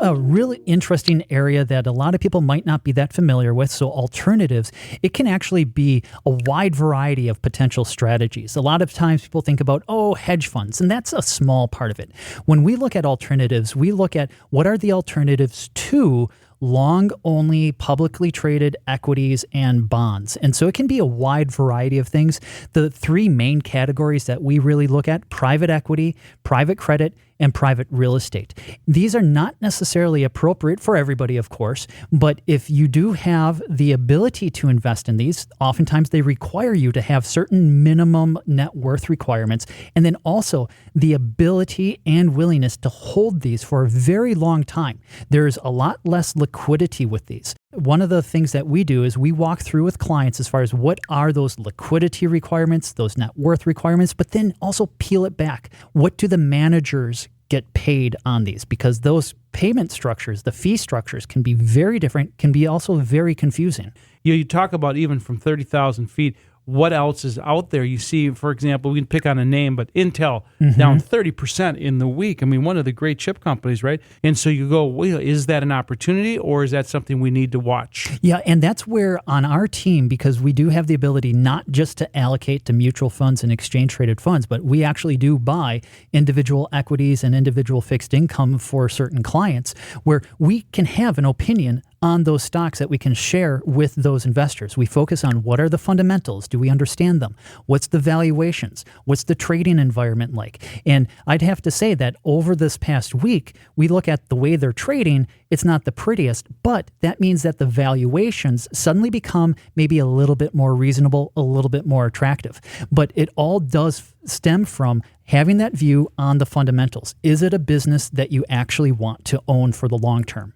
a really interesting area that a lot of people might not be that familiar with. So alternatives, it can actually be a wide variety of potential strategies. A lot of times people think about, hedge funds, and that's a small part of it. When we look at alternatives, we look at what are the alternatives to long-only publicly traded equities and bonds. And so it can be a wide variety of things. The three main categories that we really look at: private equity, private credit, and private real estate. These are not necessarily appropriate for everybody, of course, but if you do have the ability to invest in these, oftentimes they require you to have certain minimum net worth requirements, and then also the ability and willingness to hold these for a very long time. There's a lot less liquidity with these. One of the things that we do is we walk through with clients as far as what are those liquidity requirements, those net worth requirements, but then also peel it back. What do the managers get paid on these? Because those payment structures, the fee structures, can be very different, can be also very confusing. You talk about even from 30,000 feet, what else is out there? You see, for example, we can pick on a name, but Intel down 30% in the week. I mean, one of the great chip companies, right? And so you go, well, is that an opportunity, or is that something we need to watch? Yeah, and that's where on our team, because we do have the ability not just to allocate to mutual funds and exchange-traded funds, but we actually do buy individual equities and individual fixed income for certain clients, where we can have an opinion on those stocks that we can share with those investors. We focus on what are the fundamentals? Do we understand them? What's the valuations? What's the trading environment like? And I'd have to say that over this past week, we look at the way they're trading. It's not the prettiest, but that means that the valuations suddenly become maybe a little bit more reasonable, a little bit more attractive. But it all does stem from having that view on the fundamentals. Is it a business that you actually want to own for the long term?